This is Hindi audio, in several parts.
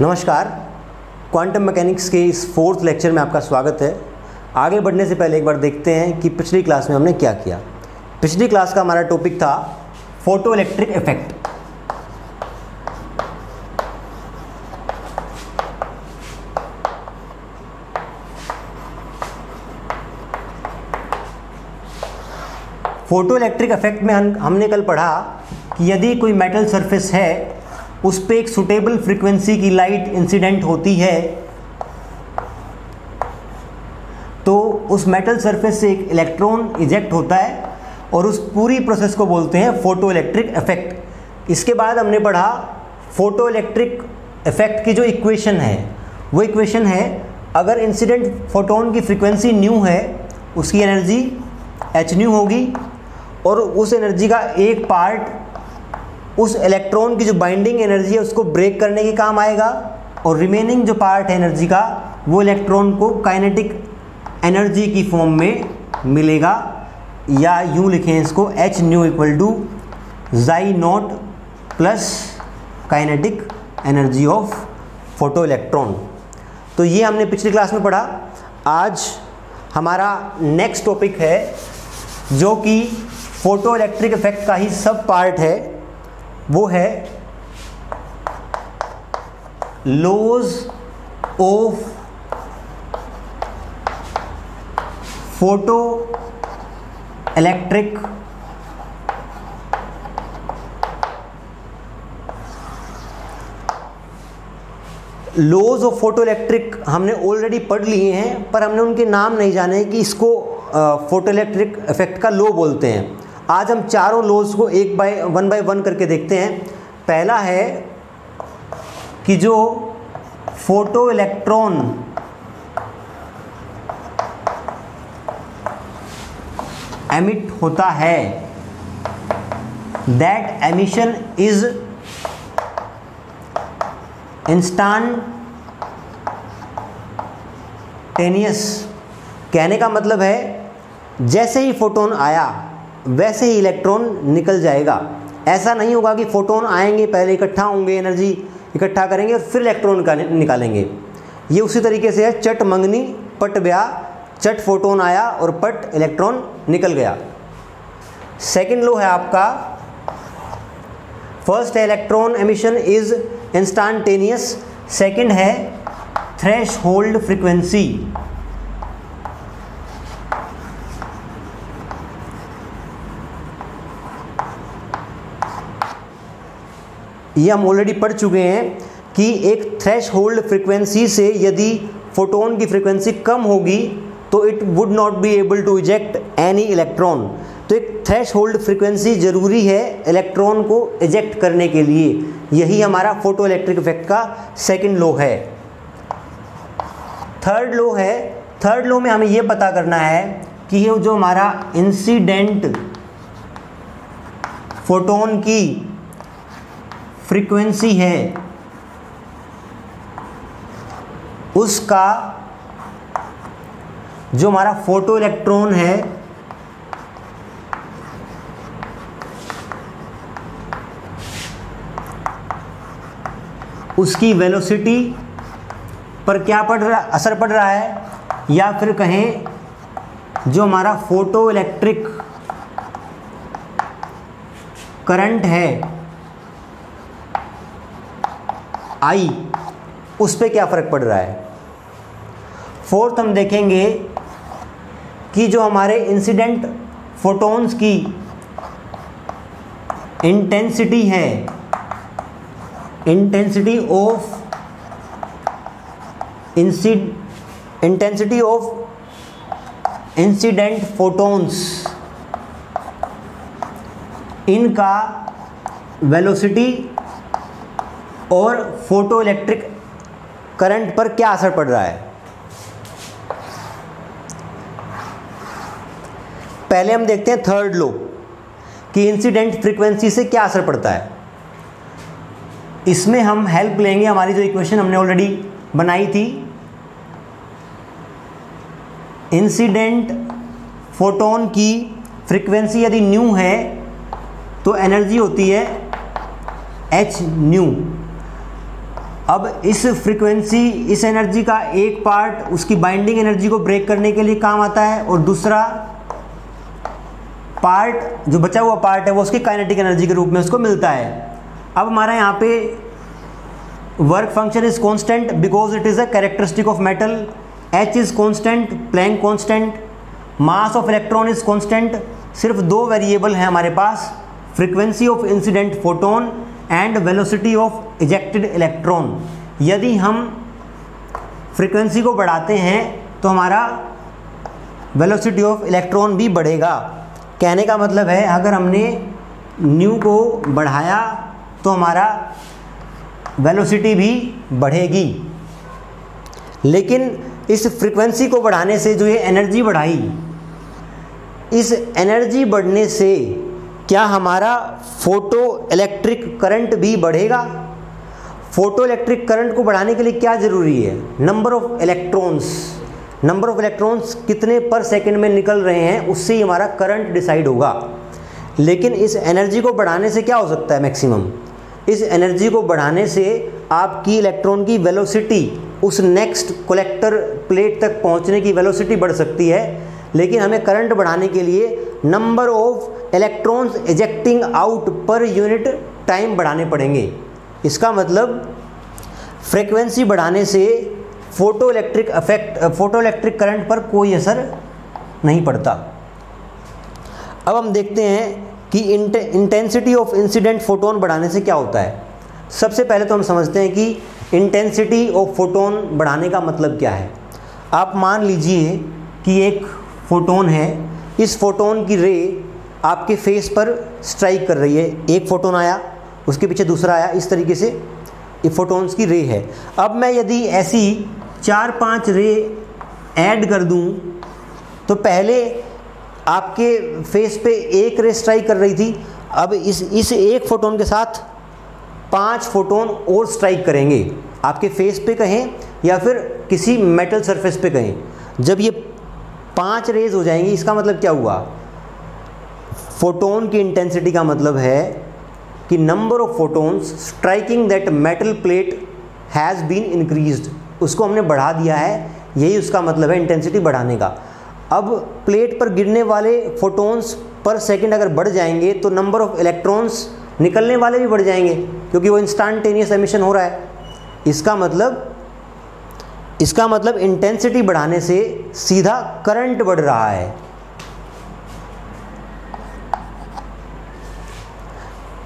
नमस्कार, क्वांटम मैकेनिक्स के इस 4th लेक्चर में आपका स्वागत है। आगे बढ़ने से पहले एक बार देखते हैं कि पिछली क्लास में हमने क्या किया। पिछली क्लास का हमारा टॉपिक था photo electric effect. Photo electric effect में हमने कल पढ़ा कि यदि कोई मेटल सरफेस है, उस पे एक सुटेबल फ्रीक्वेंसी की लाइट इंसिडेंट होती है, तो उस मेटल सरफेस से एक इलेक्ट्रॉन इजेक्ट होता है और उस पूरी प्रोसेस को बोलते हैं फोटो इलेक्ट्रिक इफेक्ट। इसके बाद हमने पढ़ा फोटो इलेक्ट्रिक इफेक्ट की जो इक्वेशन है, वो इक्वेशन है अगर इंसिडेंट फोटोन की फ्रीक्वेंसी न्यू है, उसकी एनर्जी एच न्यू होगी और उस एनर्जी का एक पार्ट उस इलेक्ट्रॉन की जो बाइंडिंग एनर्जी है उसको ब्रेक करने के काम आएगा और रिमेनिंग जो पार्ट है एनर्जी का, वो इलेक्ट्रॉन को काइनेटिक एनर्जी की फॉर्म में मिलेगा, या यूँ लिखें इसको एच न्यू इक्वल टू जाई not plus kinetic energy of photo electron. तो ये हमने पिछली क्लास में पढ़ा। आज हमारा नेक्स्ट टॉपिक है जो कि फोटो इलेक्ट्रिक इफेक्ट का ही सब पार्ट है, वो है laws of photoelectric laws of photoelectric हमने ऑलरेडी पढ़ लिए हैं, पर हमने उनके नाम नहीं जाने कि इसको फोटो इलेक्ट्रिक इफेक्ट का लॉ बोलते हैं। आज हम चारों लॉज को वन बाय वन करके देखते हैं। पहला है कि जो फोटो इलेक्ट्रॉन एमिट होता है, दैट एमिशन इज इंस्टेंटेनियस। कहने का मतलब है जैसे ही फोटोन आया वैसे ही इलेक्ट्रॉन निकल जाएगा। ऐसा नहीं होगा कि फोटोन आएंगे, पहले इकट्ठा होंगे, एनर्जी इकट्ठा करेंगे और फिर इलेक्ट्रॉन का निकालेंगे। ये उसी तरीके से है, चट मंगनी पट ब्याह, चट फोटोन आया और पट इलेक्ट्रॉन निकल गया। सेकंड लो है आपका, फर्स्ट है electron emission is instantaneous, second है थ्रेशहोल्ड फ्रीक्वेंसी। ये हम ऑलरेडी पढ़ चुके हैं कि एक थ्रेशहोल्ड फ्रीक्वेंसी से यदि फोटोन की फ्रीक्वेंसी कम होगी तो it would not be able to eject any electron. तो एक थ्रेशहोल्ड फ्रीक्वेंसी ज़रूरी है इलेक्ट्रॉन को इजेक्ट करने के लिए। यही हमारा फोटो इलेक्ट्रिक इफेक्ट का सेकंड लॉ है। थर्ड लॉ है, थर्ड लॉ में हमें ये पता करना है कि ये जो हमारा इंसिडेंट फोटोन की फ्रीक्वेंसी है, उसका जो हमारा फोटो इलेक्ट्रॉन है उसकी वेलोसिटी पर क्या असर पड़ रहा है, या फिर कहें जो हमारा फोटो इलेक्ट्रिक करंट है आई, उस पे क्या फ़र्क पड़ रहा है। फोर्थ हम देखेंगे कि जो हमारे इंसिडेंट फोटॉन्स की इंटेंसिटी है, इंटेंसिटी ऑफ इंसिडेंट फोटॉन्स, इनका वेलोसिटी और फोटो इलेक्ट्रिक करंट पर क्या असर पड़ रहा है। पहले हम देखते हैं थर्ड लॉ कि इंसिडेंट फ्रीक्वेंसी से क्या असर पड़ता है। इसमें हम हेल्प लेंगे हमारी जो इक्वेशन हमने ऑलरेडी बनाई थी, इंसिडेंट फोटोन की फ्रीक्वेंसी यदि न्यू है तो एनर्जी होती है एच न्यू। अब इस फ्रीक्वेंसी, इस एनर्जी का एक पार्ट उसकी बाइंडिंग एनर्जी को ब्रेक करने के लिए काम आता है और दूसरा पार्ट, जो बचा हुआ पार्ट है, वो उसकी काइनेटिक एनर्जी के रूप में उसको मिलता है। अब हमारा यहाँ पे work function is constant because it is a characteristic of metal. H is constant, Planck constant, mass of electron is constant. सिर्फ दो वेरिएबल हैं हमारे पास, frequency of incident photon and velocity of ejected electron. यदि हम फ्रीक्वेंसी को बढ़ाते हैं तो हमारा वेलोसिटी ऑफ इलेक्ट्रॉन भी बढ़ेगा। कहने का मतलब है अगर हमने न्यू को बढ़ाया तो हमारा वेलोसिटी भी बढ़ेगी। लेकिन इस फ्रीक्वेंसी को बढ़ाने से जो ये एनर्जी बढ़ाई, इस एनर्जी बढ़ने से क्या हमारा फोटो इलेक्ट्रिक करंट भी बढ़ेगा? फोटो इलेक्ट्रिक करंट को बढ़ाने के लिए क्या ज़रूरी है? Number of electrons. Number of electrons कितने पर सेकंड में निकल रहे हैं, उससे ही हमारा करंट डिसाइड होगा। लेकिन इस एनर्जी को बढ़ाने से क्या हो सकता है मैक्सिमम? इस एनर्जी को बढ़ाने से आपकी इलेक्ट्रॉन की वेलोसिटी, उस नेक्स्ट कलेक्टर प्लेट तक पहुंचने की वेलोसिटी बढ़ सकती है। लेकिन हमें करंट बढ़ाने के लिए number of electrons ejecting out per unit time बढ़ाने पड़ेंगे। इसका मतलब फ्रीक्वेंसी बढ़ाने से फोटो इलेक्ट्रिक करंट पर कोई असर नहीं पड़ता। अब हम देखते हैं कि इंटेंसिटी ऑफ इंसिडेंट फोटोन बढ़ाने से क्या होता है। सबसे पहले तो हम समझते हैं कि इंटेंसिटी ऑफ फोटोन बढ़ाने का मतलब क्या है। आप मान लीजिए कि एक फोटोन है, इस फोटोन की रे आपके फेस पर स्ट्राइक कर रही है। एक फोटोन आया, उसके पीछे दूसरा आया, इस तरीके से ये फोटोन्स की रे है। अब मैं यदि ऐसी 4-5 रे ऐड कर दूं तो पहले आपके फेस पे एक रे स्ट्राइक कर रही थी, अब इस एक फोटोन के साथ 5 फोटोन और स्ट्राइक करेंगे, आपके फेस पे कहें या फिर किसी मेटल सरफेस पे कहें। जब ये 5 रेज हो जाएंगी, इसका मतलब क्या हुआ? फोटोन की इंटेंसिटी का मतलब है कि number of photons striking that metal plate has been increased, उसको हमने बढ़ा दिया है। यही उसका मतलब है इंटेंसिटी बढ़ाने का। अब प्लेट पर गिरने वाले फोटोन्स पर सेकंड अगर बढ़ जाएंगे तो नंबर ऑफ इलेक्ट्रॉन्स निकलने वाले भी बढ़ जाएंगे, क्योंकि वो इंस्टेंटेनियस एमिशन हो रहा है। इसका मतलब इंटेंसिटी बढ़ाने से सीधा करंट बढ़ रहा है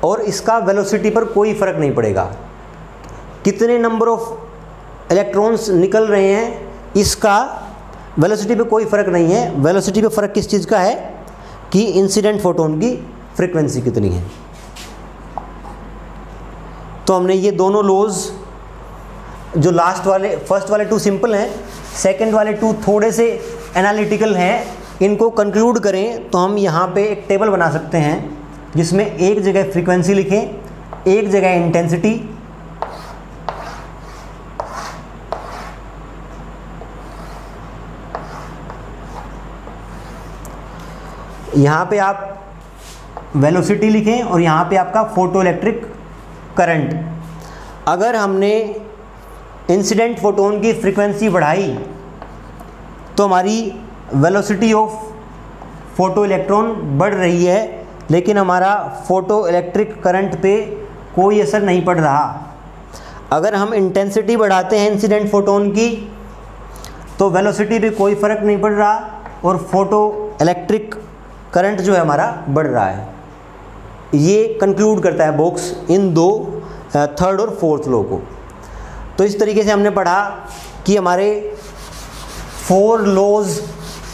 और इसका वेलोसिटी पर कोई फर्क नहीं पड़ेगा। कितने नंबर ऑफ इलेक्ट्रॉन्स निकल रहे हैं, इसका वेलोसिटी पे कोई फ़र्क नहीं है। वेलोसिटी पे फ़र्क किस चीज़ का है कि इंसिडेंट फोटोन की फ्रीक्वेंसी कितनी है। तो हमने ये दोनों लॉज, जो फर्स्ट वाले 2 सिंपल हैं, सेकंड वाले 2 थोड़े से एनालिटिकल हैं, इनको कंक्लूड करें तो हम यहाँ पे एक टेबल बना सकते हैं जिसमें एक जगह फ्रीक्वेंसी लिखें, एक जगह इंटेंसिटी, यहाँ पे आप वेलोसिटी लिखें और यहाँ पे आपका फोटो इलेक्ट्रिक करंट। अगर हमने इंसिडेंट फोटोन की फ्रीक्वेंसी बढ़ाई तो हमारी वेलोसिटी ऑफ फोटो इलेक्ट्रॉन बढ़ रही है, लेकिन हमारा फोटो इलेक्ट्रिक करंट पे कोई असर नहीं पड़ रहा। अगर हम इंटेंसिटी बढ़ाते हैं इंसिडेंट फोटोन की तो वेलोसिटी पे कोई फ़र्क नहीं पड़ रहा और फोटो इलेक्ट्रिक करंट जो है हमारा बढ़ रहा है। ये कंक्लूड करता है बॉक्स इन 2 थर्ड और फोर्थ लॉ को। तो इस तरीके से हमने पढ़ा कि हमारे 4 लॉज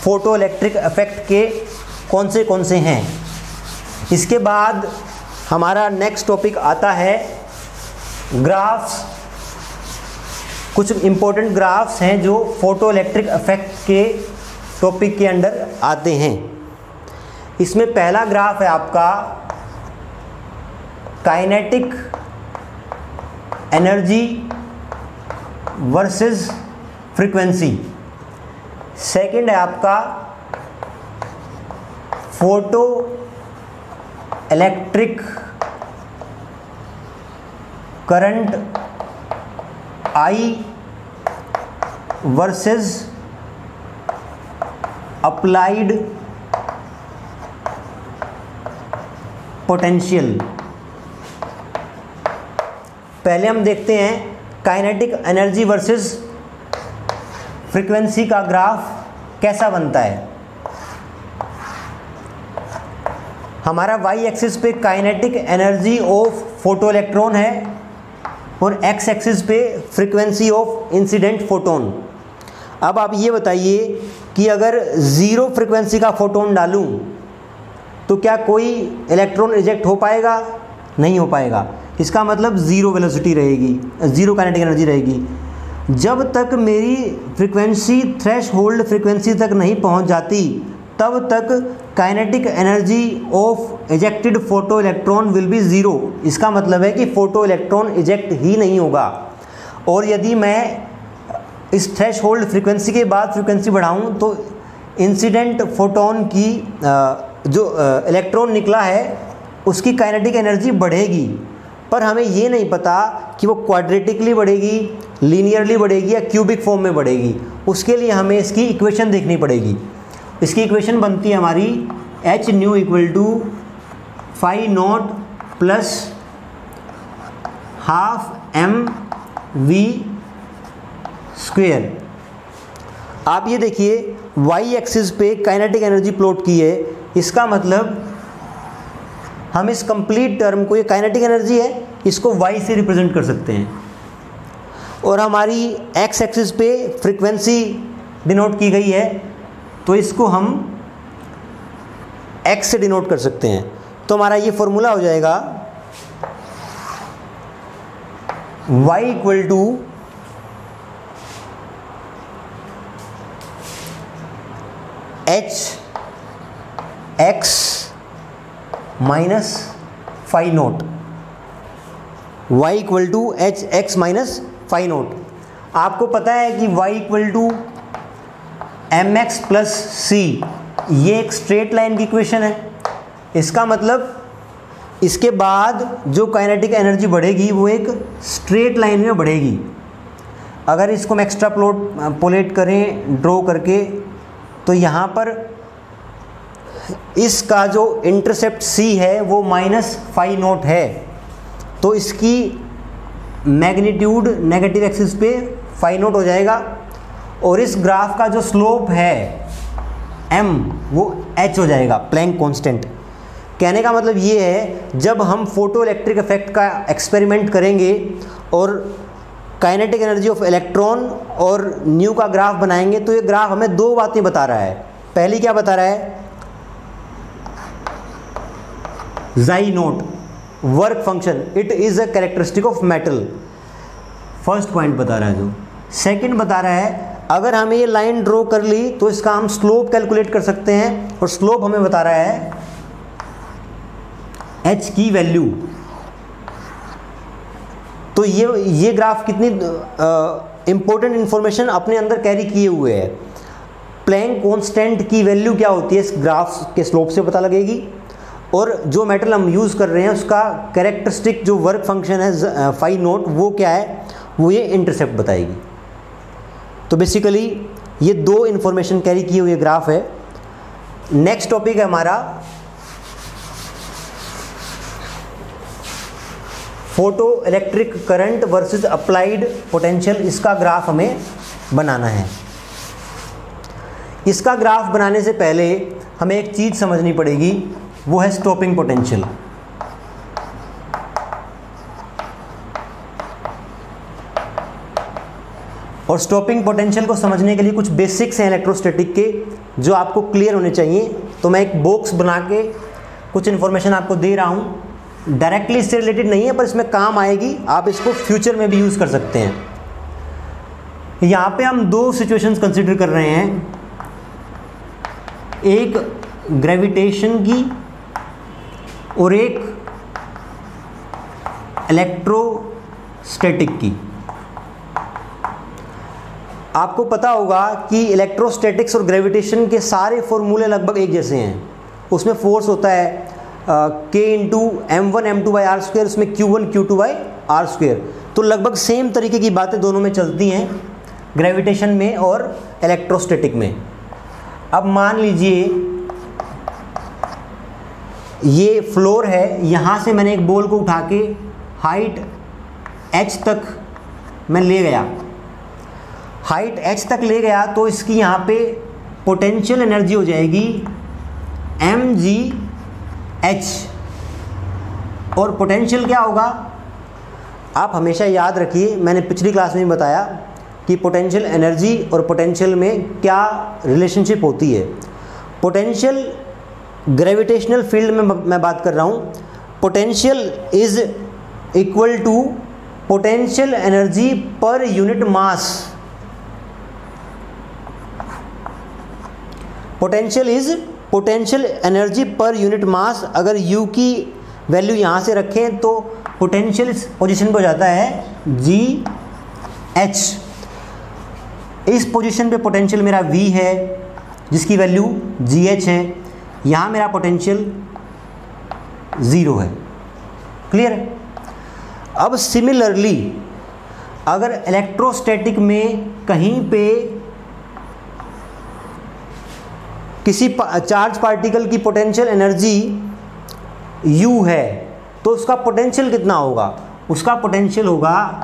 फोटो इलेक्ट्रिक इफेक्ट के कौन से हैं। इसके बाद हमारा नेक्स्ट टॉपिक आता है ग्राफ्स। कुछ इम्पोर्टेंट ग्राफ्स हैं जो फोटो इलेक्ट्रिक इफेक्ट के टॉपिक के अंडर आते हैं। इसमें पहला ग्राफ है आपका kinetic energy versus frequency. Second है आपका photo electric current I versus applied potential. पहले हम देखते हैं काइनेटिक एनर्जी वर्सेस फ्रीक्वेंसी का ग्राफ कैसा बनता है। हमारा वाई एक्सिस पे kinetic energy of photo electron है और एक्स एक्सिस पे फ्रीक्वेंसी ऑफ इंसिडेंट फोटोन। अब आप ये बताइए कि अगर ज़ीरो फ्रीक्वेंसी का फोटोन डालूं तो क्या कोई इलेक्ट्रॉन रिजेक्ट हो पाएगा? नहीं हो पाएगा। इसका मतलब ज़ीरो वेलोसिटी रहेगी, ज़ीरो काइनेटिक एनर्जी रहेगी। जब तक मेरी फ्रीक्वेंसी थ्रेशहोल्ड फ्रीक्वेंसी तक नहीं पहुंच जाती तब तक kinetic energy of ejected photo electron will be zero. इसका मतलब है कि फ़ोटो इलेक्ट्रॉन इजेक्ट ही नहीं होगा। और यदि मैं इस थ्रेशहोल्ड फ्रीक्वेंसी के बाद फ्रीक्वेंसी बढ़ाऊं तो इंसिडेंट फोटोन की जो इलेक्ट्रॉन निकला है उसकी काइनेटिक एनर्जी बढ़ेगी, पर हमें ये नहीं पता कि वो क्वाड्रेटिकली बढ़ेगी, लीनियरली बढ़ेगी या क्यूबिक फॉर्म में बढ़ेगी। उसके लिए हमें इसकी इक्वेशन देखनी पड़ेगी। इसकी इक्वेशन बनती है हमारी H nu equal to phi naught plus half M V square. आप ये देखिए वाई एक्सिस पे काइनेटिक एनर्जी प्लॉट की है। इसका मतलब हम इस कंप्लीट टर्म को, ये काइनेटिक एनर्जी है, इसको वाई से रिप्रेजेंट कर सकते हैं। और हमारी एक्स एक्सिस पे फ्रीक्वेंसी डिनोट की गई है तो इसको हम एक्स से डिनोट कर सकते हैं। तो हमारा ये फॉर्मूला हो जाएगा y equal to H X minus phi naught. y equal to H X minus phi naught. आपको पता है कि y equal to M X plus C, ये एक स्ट्रेट लाइन की इक्वेशन है। इसका मतलब इसके बाद जो काइनेटिक एनर्जी बढ़ेगी वो एक स्ट्रेट लाइन में बढ़ेगी। अगर इसको हम एक्स्ट्रा पोलेट करें ड्रॉ करके तो यहाँ पर इसका जो इंटरसेप्ट सी है वो माइनस फाई नोट है, तो इसकी मैग्नीट्यूड नेगेटिव एक्सिस पे फाई नोट हो जाएगा। और इस ग्राफ का जो स्लोप है m वो h हो जाएगा, प्लैंक कांस्टेंट। कहने का मतलब ये है जब हम फोटो इलेक्ट्रिक इफेक्ट का एक्सपेरिमेंट करेंगे और काइनेटिक एनर्जी ऑफ इलेक्ट्रॉन और न्यू का ग्राफ बनाएंगे तो ये ग्राफ हमें दो बातें बता रहा है। पहली क्या बता रहा है? जाई note work function, it is a characteristic of metal. First point बता रहा है। जो सेकंड बता रहा है अगर हमें ये लाइन ड्रॉ कर ली तो इसका हम स्लोप कैलकुलेट कर सकते हैं और स्लोप हमें बता रहा है h की वैल्यू। तो ये ग्राफ कितनी इंपॉर्टेंट इंफॉर्मेशन अपने अंदर कैरी किए हुए है। प्लैंक कांस्टेंट की वैल्यू क्या होती है इस ग्राफ के स्लोप से पता लगेगी, और जो मेटल हम यूज़ कर रहे हैं उसका कैरेक्टरिस्टिक जो वर्क फंक्शन है फाई नोट वो क्या है, वो ये इंटरसेप्ट बताएगी। तो बेसिकली ये दो इन्फॉर्मेशन कैरी किए हुए ग्राफ है। नेक्स्ट टॉपिक है हमारा photo electric current versus applied potential. इसका ग्राफ हमें बनाना है। इसका ग्राफ बनाने से पहले हमें एक चीज़ समझनी पड़ेगी, वो है स्टॉपिंग पोटेंशियल। और स्टॉपिंग पोटेंशियल को समझने के लिए कुछ बेसिक्स हैं इलेक्ट्रोस्टैटिक के जो आपको क्लियर होने चाहिए। तो मैं एक बॉक्स बना के कुछ इन्फॉर्मेशन आपको दे रहा हूँ, डायरेक्टली इससे रिलेटेड नहीं है पर इसमें काम आएगी, आप इसको फ्यूचर में भी यूज़ कर सकते हैं। यहाँ पे हम दो सिचुएशंस कंसिडर कर रहे हैं, एक ग्रेविटेशन की और एक इलेक्ट्रोस्टैटिक की। आपको पता होगा कि इलेक्ट्रोस्टैटिक्स और ग्रेविटेशन के सारे फॉर्मूले लगभग एक जैसे हैं। उसमें फोर्स होता है k into m1 m2 by R square, उसमें q1 q2 by R square. तो लगभग सेम तरीके की बातें दोनों में चलती हैं, ग्रेविटेशन में और इलेक्ट्रोस्टैटिक में। अब मान लीजिए ये फ्लोर है, यहाँ से मैंने एक बॉल को उठा के हाइट h तक मैं ले गया, हाइट h तक ले गया, तो इसकी यहाँ पे पोटेंशियल एनर्जी हो जाएगी mgh। और पोटेंशियल क्या होगा, आप हमेशा याद रखिए, मैंने पिछली क्लास में भी बताया कि पोटेंशियल एनर्जी और पोटेंशियल में क्या रिलेशनशिप होती है। पोटेंशियल ग्रेविटेशनल फील्ड में मैं बात कर रहा हूँ, potential is equal to potential energy per unit mass. Potential is potential energy per unit mass. अगर u की वैल्यू यहाँ से रखें तो पोटेंशियल इस पोजीशन पे हो जाता है gh। इस पोजीशन पे पोटेंशियल मेरा v है जिसकी वैल्यू gh है, यहाँ मेरा पोटेंशियल 0 है। क्लियर है। अब सिमिलरली अगर इलेक्ट्रोस्टैटिक में कहीं पे किसी चार्ज पार्टिकल की पोटेंशियल एनर्जी u है तो उसका पोटेंशियल कितना होगा, उसका पोटेंशियल होगा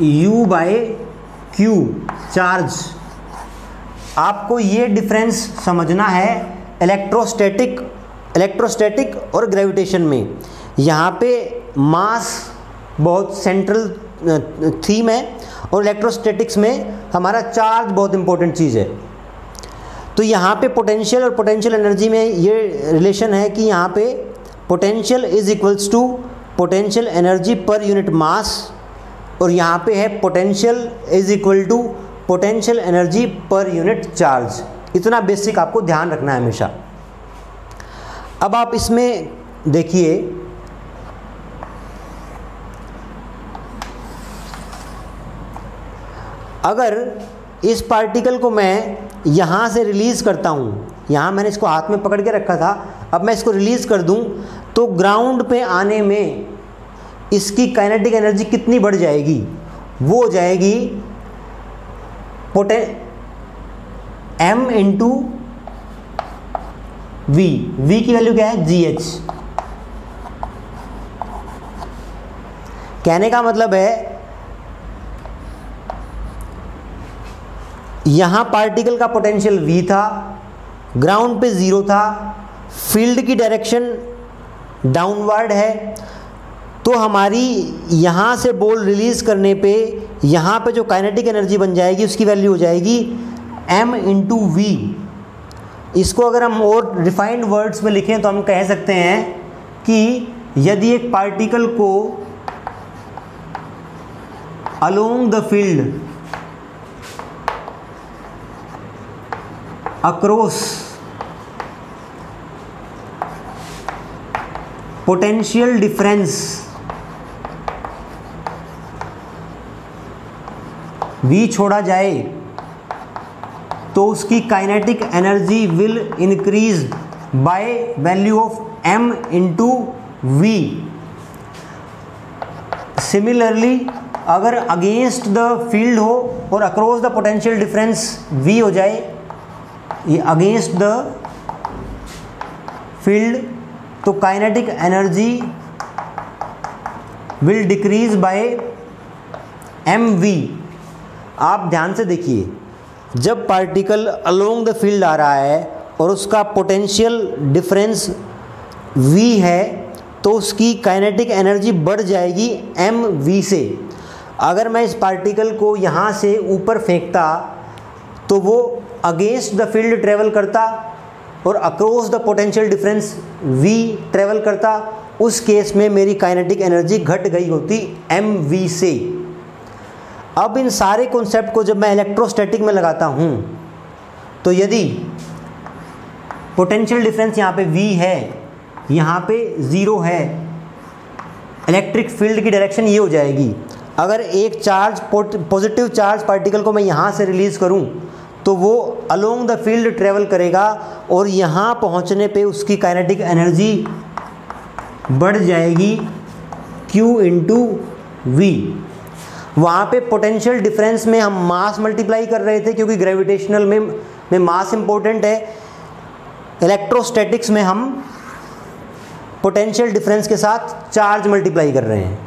u/q चार्ज। आपको ये डिफरेंस समझना है इलेक्ट्रोस्टैटिक और ग्रेविटेशन में। यहाँ पे मास बहुत सेंट्रल थीम है और इलेक्ट्रोस्टैटिक्स में हमारा चार्ज बहुत इंपॉर्टेंट चीज़ है। तो यहाँ पे पोटेंशियल और पोटेंशियल एनर्जी में ये रिलेशन है कि यहाँ पे potential is equals to potential energy per unit mass, और यहाँ पे है potential is equal to potential energy per unit charge. इतना बेसिक आपको ध्यान रखना है हमेशा। अब आप इसमें देखिए, अगर इस पार्टिकल को मैं यहाँ से रिलीज़ करता हूँ, यहाँ मैंने इसको हाथ में पकड़ के रखा था, अब मैं इसको रिलीज़ कर दूँ तो ग्राउंड पे आने में इसकी काइनेटिक एनर्जी कितनी बढ़ जाएगी, वो हो जाएगी m इंटू v। v की वैल्यू क्या है gh। कहने का मतलब है यहाँ पार्टिकल का पोटेंशियल v था, ग्राउंड पे 0 था, फील्ड की डायरेक्शन डाउनवर्ड है, तो हमारी यहाँ से बॉल रिलीज़ करने पे यहाँ पे जो काइनेटिक एनर्जी बन जाएगी उसकी वैल्यू हो जाएगी m इंटू वी। इसको अगर हम और रिफाइंड वर्ड्स में लिखें तो हम कह सकते हैं कि यदि एक पार्टिकल को along the field across potential difference v छोड़ा जाए तो उसकी kinetic energy will increase by value of m into V. Similarly अगर अगेंस्ट द फील्ड हो और across the potential difference v हो जाए, ये अगेंस्ट द फील्ड, तो kinetic energy will decrease by mv। आप ध्यान से देखिए, जब पार्टिकल अलोंग द फील्ड आ रहा है और उसका पोटेंशियल डिफरेंस v है तो उसकी काइनेटिक एनर्जी बढ़ जाएगी mv से। अगर मैं इस पार्टिकल को यहाँ से ऊपर फेंकता तो वो अगेंस्ट द फील्ड ट्रेवल करता और across the potential difference v travel करता। उस केस में मेरी काइनेटिक एनर्जी घट गई होती mv से। अब इन सारे कॉन्सेप्ट को जब मैं इलेक्ट्रोस्टैटिक में लगाता हूँ तो यदि पोटेंशियल डिफरेंस यहाँ पे v है, यहाँ पे 0 है, इलेक्ट्रिक फील्ड की डायरेक्शन ये हो जाएगी। अगर एक चार्ज पॉजिटिव चार्ज पार्टिकल को मैं यहाँ से रिलीज़ करूँ तो वो अलोंग द फील्ड ट्रेवल करेगा और यहाँ पहुँचने पे उसकी काइनेटिक एनर्जी बढ़ जाएगी q इंटू वी। वहाँ पे पोटेंशियल डिफरेंस में हम मास मल्टीप्लाई कर रहे थे, क्योंकि ग्रेविटेशनल में मास इंपॉर्टेंट है। इलेक्ट्रोस्टैटिक्स में हम पोटेंशियल डिफरेंस के साथ चार्ज मल्टीप्लाई कर रहे हैं।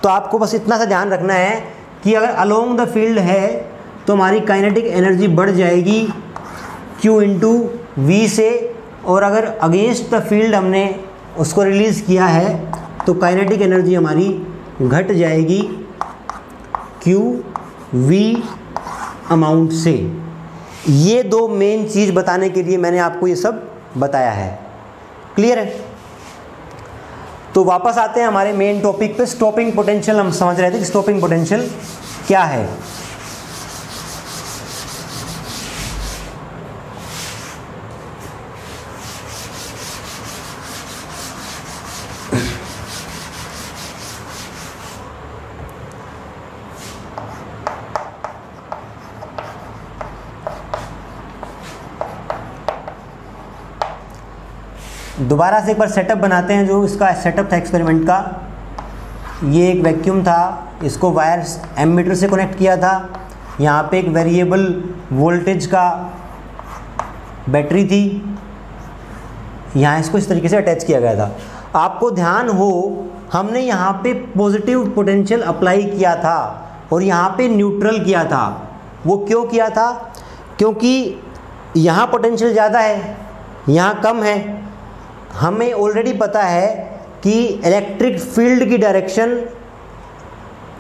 तो आपको बस इतना सा ध्यान रखना है कि अगर अलोंग द फील्ड है तो हमारी काइनेटिक एनर्जी बढ़ जाएगी Q इंटू वी से, और अगर अगेंस्ट द फील्ड हमने उसको रिलीज़ किया है तो काइनेटिक एनर्जी हमारी घट जाएगी Q V अमाउंट से। ये दो मेन चीज़ बताने के लिए मैंने आपको ये सब बताया है। क्लियर है? तो वापस आते हैं हमारे मेन टॉपिक पे। स्टॉपिंग पोटेंशियल हम समझ रहे थे कि स्टॉपिंग पोटेंशियल क्या है। दोबारा से एक बार सेटअप बनाते हैं। जो इसका सेटअप था एक्सपेरिमेंट का, ये एक वैक्यूम था, इसको वायर एमीटर से कनेक्ट किया था। यहाँ पे एक वेरिएबल वोल्टेज का बैटरी थी, यहाँ इसको इस तरीके से अटैच किया गया था। आपको ध्यान हो, हमने यहाँ पे पॉजिटिव पोटेंशियल अप्लाई किया था और यहाँ पे न्यूट्रल किया था। वो क्यों किया था? क्योंकि यहाँ पोटेंशियल ज़्यादा है, यहाँ कम है। हमें ऑलरेडी पता है कि इलेक्ट्रिक फील्ड की डायरेक्शन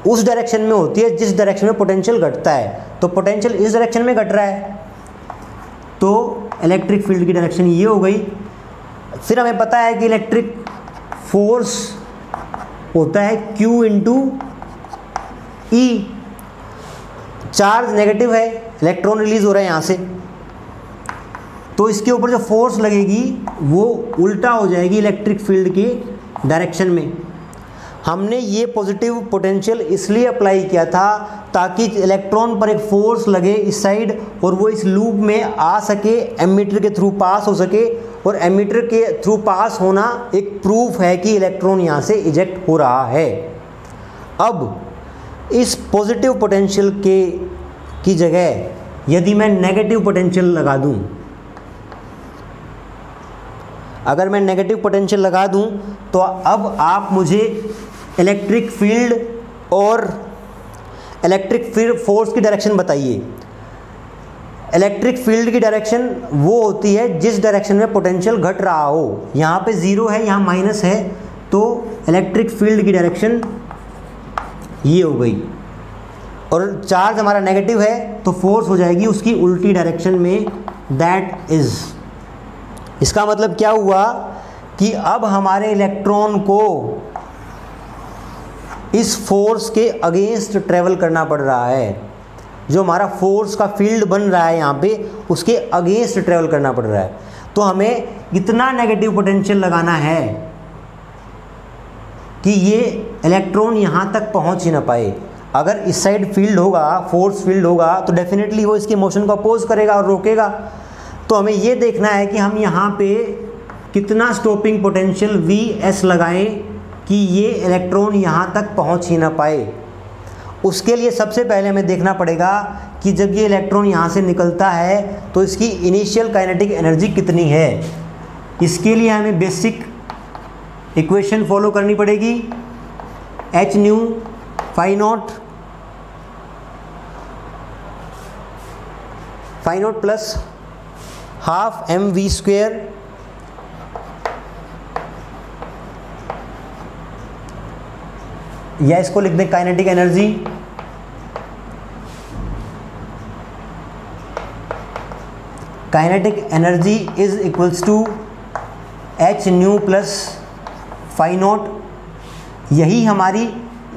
उस डायरेक्शन में होती है जिस डायरेक्शन में पोटेंशियल घटता है। तो पोटेंशियल इस डायरेक्शन में घट रहा है, तो इलेक्ट्रिक फील्ड की डायरेक्शन ये हो गई। फिर हमें पता है कि इलेक्ट्रिक फोर्स होता है Q इंटू ई। चार्ज नेगेटिव है, इलेक्ट्रॉन रिलीज हो रहा है यहाँ से, तो इसके ऊपर जो फोर्स लगेगी वो उल्टा हो जाएगी इलेक्ट्रिक फील्ड के डायरेक्शन में। हमने ये पॉजिटिव पोटेंशियल इसलिए अप्लाई किया था ताकि इलेक्ट्रॉन पर एक फोर्स लगे इस साइड और वो इस लूप में आ सके, एमीटर के थ्रू पास हो सके। और एमीटर के थ्रू पास होना एक प्रूफ है कि इलेक्ट्रॉन यहाँ से इजेक्ट हो रहा है। अब इस पॉजिटिव पोटेंशियल की जगह यदि मैं नेगेटिव पोटेंशियल लगा दूँ, अगर मैं नेगेटिव पोटेंशियल लगा दूं तो अब आप मुझे इलेक्ट्रिक फील्ड और इलेक्ट्रिक फोर्स की डायरेक्शन बताइए। इलेक्ट्रिक फील्ड की डायरेक्शन वो होती है जिस डायरेक्शन में पोटेंशियल घट रहा हो। यहाँ पे ज़ीरो है, यहाँ माइनस है, तो इलेक्ट्रिक फील्ड की डायरेक्शन ये हो गई। और चार्ज हमारा नेगेटिव है तो फोर्स हो जाएगी उसकी उल्टी डायरेक्शन में, दैट इज़। इसका मतलब क्या हुआ कि अब हमारे इलेक्ट्रॉन को इस फोर्स के अगेंस्ट ट्रेवल करना पड़ रहा है। जो हमारा फोर्स का फील्ड बन रहा है यहाँ पे, उसके अगेंस्ट ट्रेवल करना पड़ रहा है। तो हमें इतना नेगेटिव पोटेंशियल लगाना है कि ये इलेक्ट्रॉन यहाँ तक पहुँच ही ना पाए। अगर इस साइड फील्ड होगा, फोर्स फील्ड होगा, तो डेफिनेटली वो इसके मोशन को अपोज करेगा और रोकेगा। तो हमें ये देखना है कि हम यहाँ पे कितना स्टॉपिंग पोटेंशियल Vs लगाएं कि ये इलेक्ट्रॉन यहाँ तक पहुँच ही ना पाए। उसके लिए सबसे पहले हमें देखना पड़ेगा कि जब ये इलेक्ट्रॉन यहाँ से निकलता है तो इसकी इनिशियल काइनेटिक एनर्जी कितनी है। इसके लिए हमें बेसिक इक्वेशन फॉलो करनी पड़ेगी। h nu phi naught plus half mv², या इसको लिख दें kinetic energy. Kinetic energy is equals to h nu plus phi naught. यही हमारी,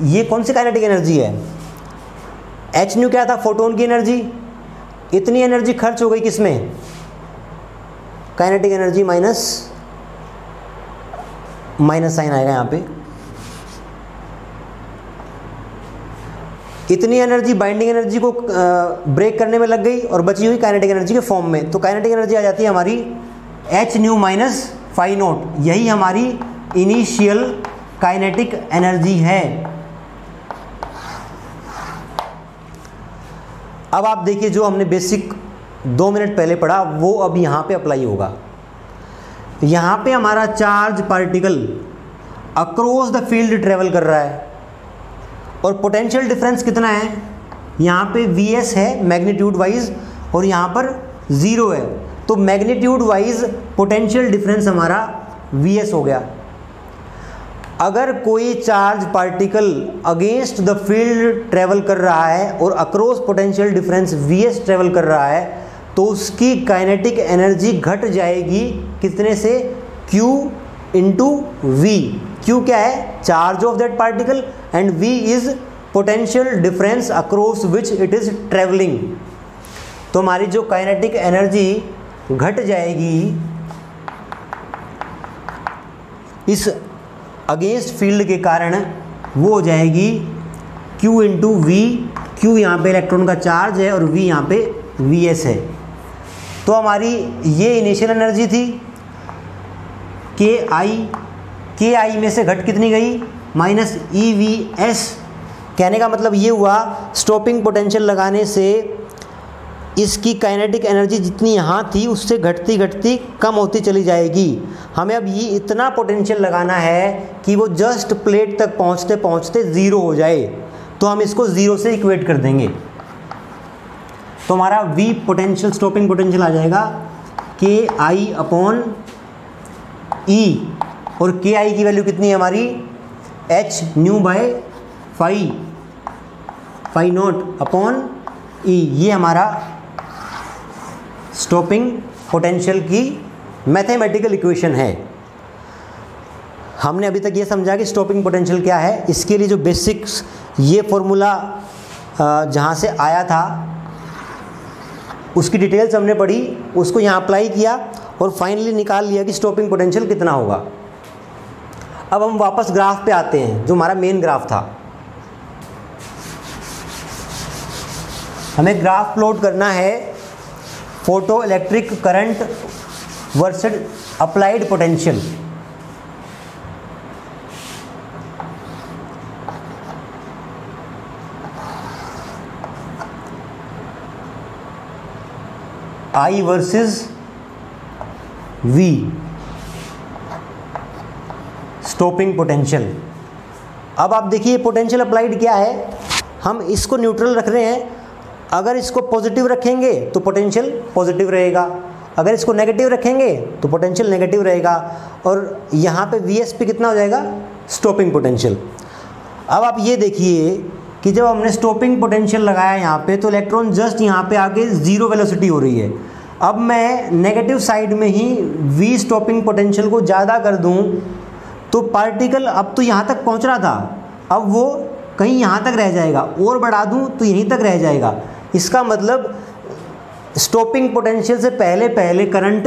ये कौन सी काइनेटिक एनर्जी है? h न्यू क्या था? फोटोन की एनर्जी। इतनी एनर्जी खर्च हो गई किसमें? काइनेटिक एनर्जी माइनस साइन आएगा यहाँ पे। इतनी एनर्जी बाइंडिंग एनर्जी को ब्रेक करने में लग गई और बची हुई काइनेटिक एनर्जी के फॉर्म में। तो काइनेटिक एनर्जी आ जाती है हमारी h nu minus phi naught. यही हमारी इनिशियल काइनेटिक एनर्जी है। अब आप देखिए जो हमने बेसिक 2 मिनट पहले पढ़ा वो अब यहाँ पे अप्लाई होगा। यहाँ पे हमारा charge particle across the field travel कर रहा है और पोटेंशियल डिफरेंस कितना है, यहाँ पे Vs है मैग्नीट्यूड वाइज और यहाँ पर 0 है, तो मैग्नीट्यूड वाइज पोटेंशियल डिफरेंस हमारा Vs हो गया। अगर कोई charge particle against the field travel कर रहा है और across potential difference Vs travel कर रहा है तो उसकी काइनेटिक एनर्जी घट जाएगी कितने से, Q इंटू V। Q क्या है, charge of that particle and V is potential difference across which it is travelling. तो हमारी जो काइनेटिक एनर्जी घट जाएगी इस अगेंस्ट फील्ड के कारण वो हो जाएगी Q इंटू V। Q यहाँ पे इलेक्ट्रॉन का चार्ज है और V यहाँ पे Vs है। तो हमारी ये इनिशियल एनर्जी थी Ki में से घट कितनी गई, माइनस EVs। कहने का मतलब ये हुआ स्टॉपिंग पोटेंशियल लगाने से इसकी काइनेटिक एनर्जी जितनी यहाँ थी उससे घटती घटती कम होती चली जाएगी। हमें अब ये इतना पोटेंशियल लगाना है कि वो जस्ट प्लेट तक पहुँचते पहुँचते 0 हो जाए, तो हम इसको 0 से इक्वेट कर देंगे। तो हमारा V पोटेंशियल स्टॉपिंग पोटेंशियल आ जाएगा KI अपॉन E और KI की वैल्यू कितनी है हमारी, h nu by phi naught upon E। ये हमारा स्टॉपिंग पोटेंशियल की मैथमेटिकल इक्वेशन है। हमने अभी तक ये समझा कि स्टॉपिंग पोटेंशियल क्या है। इसके लिए जो बेसिक्स ये फॉर्मूला जहाँ से आया था उसकी डिटेल्स हमने पढ़ी, उसको यहाँ अप्लाई किया और फाइनली निकाल लिया कि स्टॉपिंग पोटेंशियल कितना होगा। अब हम वापस ग्राफ पे आते हैं जो हमारा मेन ग्राफ था। हमें ग्राफ प्लॉट करना है photo electric current versus applied potential. I versus V stopping potential. अब आप देखिए पोटेंशियल अप्लाइड क्या है, हम इसको न्यूट्रल रख रहे हैं। अगर इसको पॉजिटिव रखेंगे तो पोटेंशियल पॉजिटिव रहेगा, अगर इसको नेगेटिव रखेंगे तो पोटेंशियल नेगेटिव रहेगा और यहाँ पे Vs पे कितना हो जाएगा, स्टॉपिंग पोटेंशियल। अब आप ये देखिए कि जब हमने स्टॉपिंग पोटेंशियल लगाया यहाँ पे तो इलेक्ट्रॉन जस्ट यहाँ पे आके 0 वेलोसिटी हो रही है। अब मैं नेगेटिव साइड में ही V स्टॉपिंग पोटेंशियल को ज़्यादा कर दूँ तो पार्टिकल अब तो यहाँ तक पहुँच रहा था, अब वो कहीं यहाँ तक रह जाएगा, और बढ़ा दूँ तो यहीं तक रह जाएगा। इसका मतलब स्टॉपिंग पोटेंशियल से पहले पहले करंट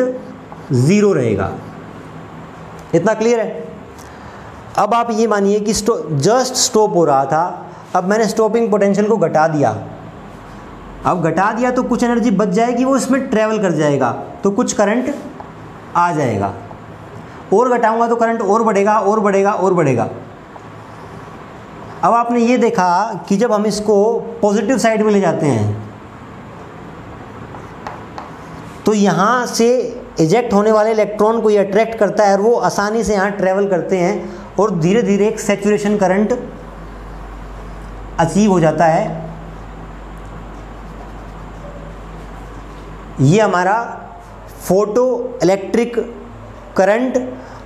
0 रहेगा। इतना क्लियर है। अब आप ये मानिए कि जस्ट स्टॉप हो रहा था, अब मैंने स्टॉपिंग पोटेंशियल को घटा दिया। अब घटा दिया तो कुछ एनर्जी बच जाएगी, वो इसमें ट्रेवल कर जाएगा तो कुछ करंट आ जाएगा, और घटाऊंगा तो करंट और बढ़ेगा और बढ़ेगा और बढ़ेगा। अब आपने ये देखा कि जब हम इसको पॉजिटिव साइड में ले जाते हैं तो यहाँ से इजेक्ट होने वाले इलेक्ट्रॉन को ये अट्रैक्ट करता है और वो आसानी से यहाँ ट्रेवल करते हैं और धीरे धीरे एक सैचुरेशन करंट अचीव हो जाता है। ये हमारा फोटो इलेक्ट्रिक करंट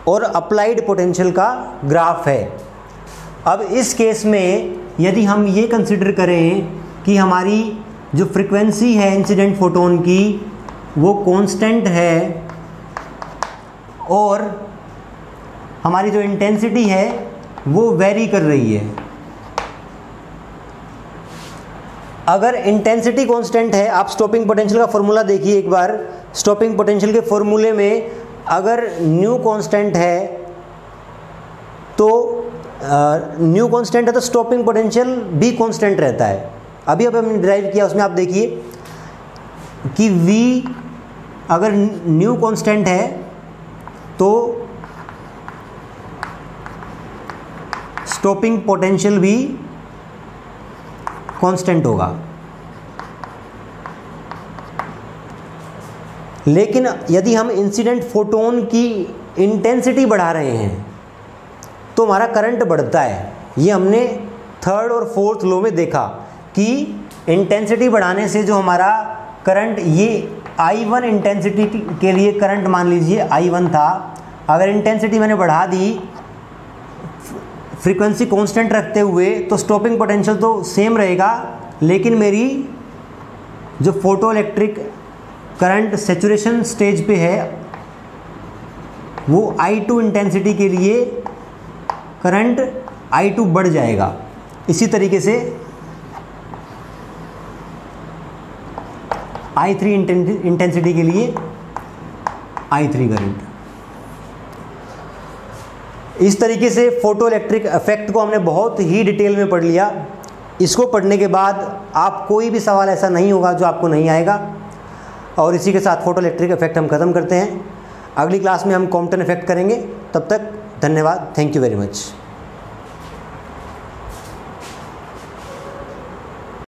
और अप्लाइड पोटेंशियल का ग्राफ है। अब इस केस में यदि हम ये कंसिडर करें कि हमारी जो फ्रीक्वेंसी है इंसिडेंट फोटोन की वो कांस्टेंट है और हमारी जो इंटेंसिटी है वो वेरी कर रही है। अगर इंटेंसिटी कांस्टेंट है, आप स्टॉपिंग पोटेंशियल का फॉर्मूला देखिए एक बार। स्टॉपिंग पोटेंशियल के फॉर्मूले में अगर न्यू कांस्टेंट है तो न्यू कांस्टेंट है तो स्टॉपिंग पोटेंशियल भी कांस्टेंट रहता है। अभी हमने डिराइव किया उसमें आप देखिए कि V अगर न्यू कांस्टेंट है तो स्टॉपिंग पोटेंशियल भी कांस्टेंट होगा। लेकिन यदि हम इंसिडेंट फोटोन की इंटेंसिटी बढ़ा रहे हैं तो हमारा करंट बढ़ता है। ये हमने थर्ड और फोर्थ लॉ में देखा कि इंटेंसिटी बढ़ाने से जो हमारा करंट, ये I1 इंटेंसिटी के लिए करंट मान लीजिए I1 था, अगर इंटेंसिटी मैंने बढ़ा दी फ्रीक्वेंसी कांस्टेंट रखते हुए तो स्टॉपिंग पोटेंशियल तो सेम रहेगा, लेकिन मेरी जो photo electric current saturation stage पे है वो I2 इंटेंसिटी के लिए करंट I2 बढ़ जाएगा। इसी तरीके से I3 इंटेंसिटी के लिए I3 करंट। इस तरीके से फोटो इलेक्ट्रिक इफेक्ट को हमने बहुत ही डिटेल में पढ़ लिया। इसको पढ़ने के बाद आप कोई भी सवाल ऐसा नहीं होगा जो आपको नहीं आएगा। और इसी के साथ फोटो इलेक्ट्रिक इफेक्ट हम ख़त्म करते हैं। अगली क्लास में हम कॉम्पटन इफेक्ट करेंगे। तब तक धन्यवाद। Thank you very much.